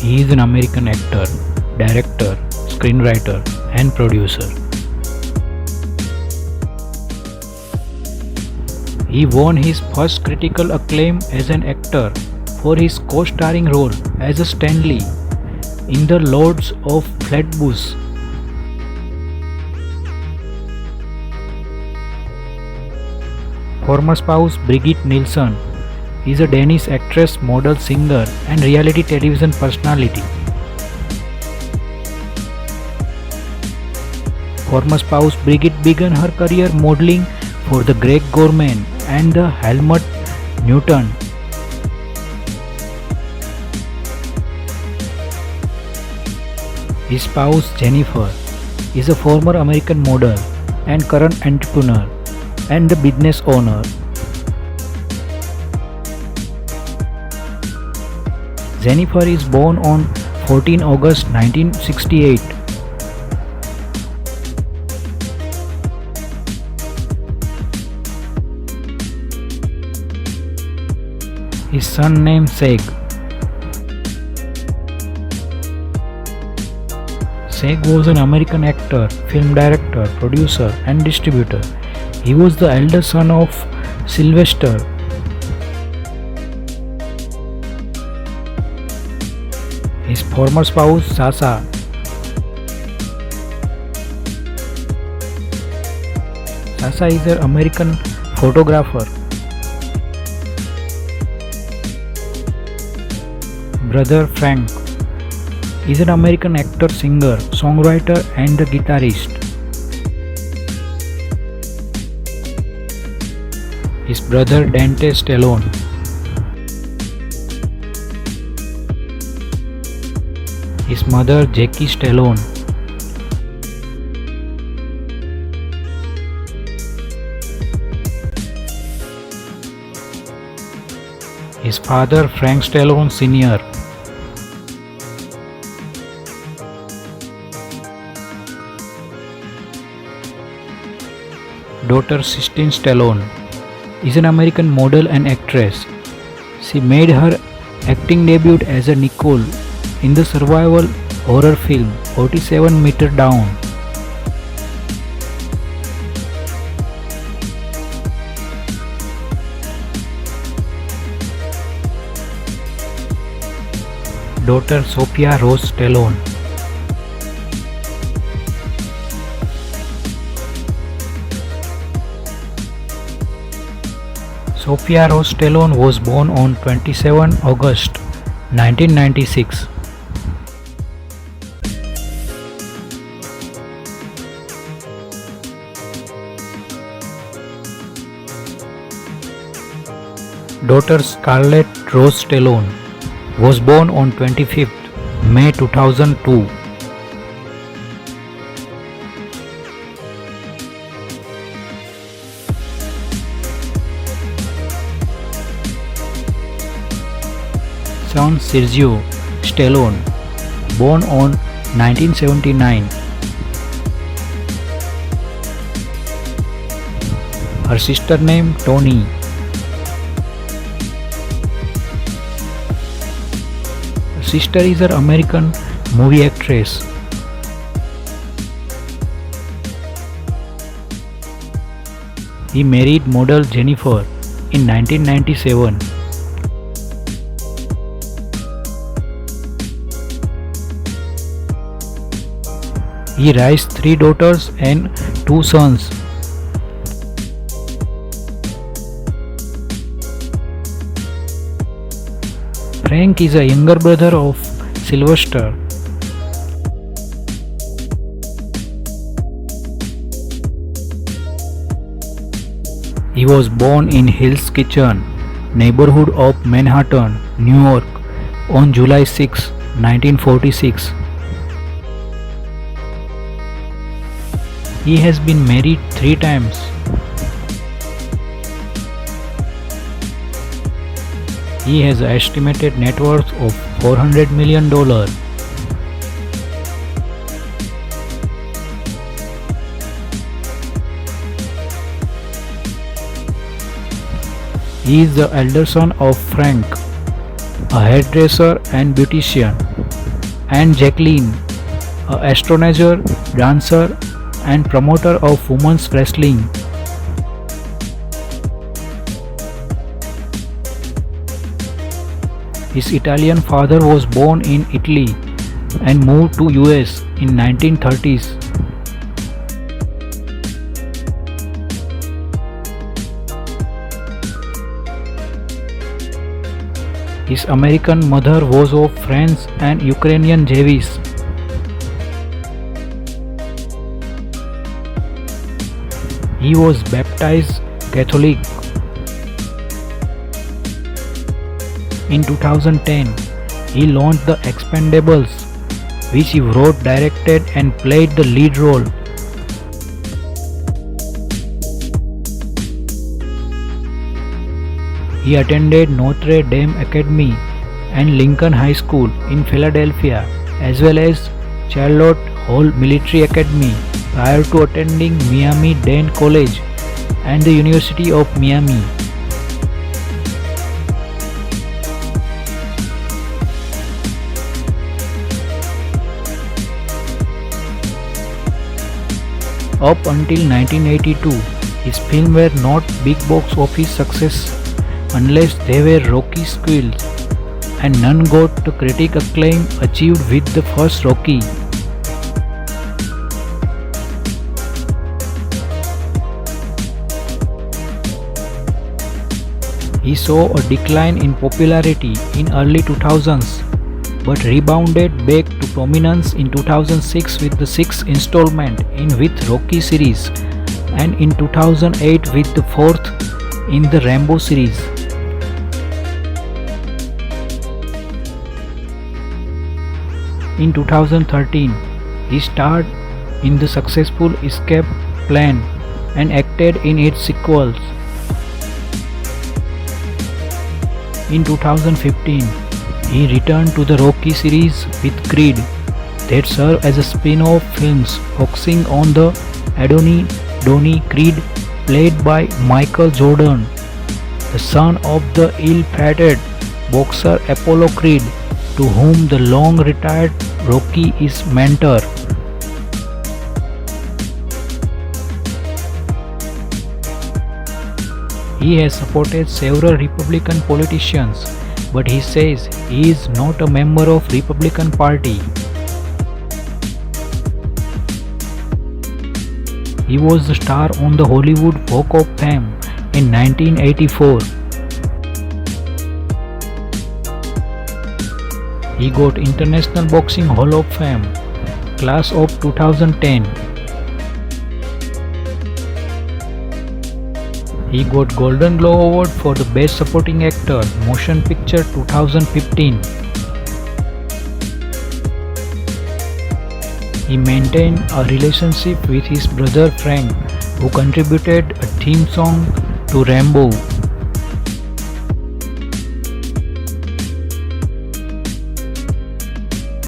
He is an American actor, director, screenwriter, and producer. He won his first critical acclaim as an actor for his co-starring role as Stanley in The Lords of Flatbush. Former spouse Brigitte Nielsen is a Danish actress, model, singer, and reality television personality. Former spouse Brigitte began her career modeling for the Greg Gorman and the Helmut Newton. His spouse Jennifer is a former American model and current entrepreneur and the business owner. Jennifer is born on 14 August 1968. His son named Seg. Seg was an American actor, film director, producer, and distributor. He was the elder son of Sylvester. His former spouse Sasha. Sasha is an American photographer. Brother Frank is an American actor, singer, songwriter, and the guitarist. His brother Dante Stallone. His mother Jackie Stallone. His father Frank Stallone Sr. Daughter Sistine Stallone is an American model and actress. She made her acting debut as a Nicole in the survival horror film 47 Meter Down. Daughter Sophia Rose Stallone. Sophia Rose Stallone was born on 27 August 1996. Daughter Scarlett Rose Stallone was born on 25th May 2002. Son Sergio Stallone, born on 1979. Her sister named Toni. Her sister is an American movie actress. He married model Jennifer in 1997. He raised 3 daughters and 2 sons. Frank is a younger brother of Sylvester. He was born in Hell's Kitchen, neighborhood of Manhattan, New York, on July 6, 1946. He has been married 3 times. He has an estimated net worth of $400 million. He is the elder son of Frank, a hairdresser and beautician. and Jacqueline, a astrologer, dancer, and promoter of women's wrestling. His Italian father was born in Italy and moved to US in 1930s. His American mother was of French and Ukrainian Jewish. He was baptized Catholic. In 2010, he launched The Expendables, which he wrote, directed, and played the lead role. He attended Notre Dame Academy and Lincoln High School in Philadelphia, as well as Charlotte Hall Military Academy prior to attending Miami-Dade College and the University of Miami. Up until 1982, his films were not big box office success unless they were Rocky sequels, and none got the critic acclaim achieved with the first Rocky. He saw a decline in popularity in early 2000s, but rebounded back to prominence in 2006 with the sixth installment in with Rocky series, and in 2008 with the fourth in the Rambo series. In 2013, he starred in the successful Escape Plan and acted in its sequels. In 2015, he returned to the Rocky series with Creed, that served as a spin-off films focusing on the Donnie Creed, played by Michael Jordan, the son of the ill-fated boxer Apollo Creed, to whom the long-retired Rocky is mentor. He has supported several Republican politicians, but he says he is not a member of Republican Party. He was the star on the Hollywood Walk of Fame in 1984. He got International Boxing Hall of Fame, Class of 2010. He got Golden Globe Award for the Best Supporting Actor, Motion Picture 2015. He maintained a relationship with his brother Frank, who contributed a theme song to Rambo.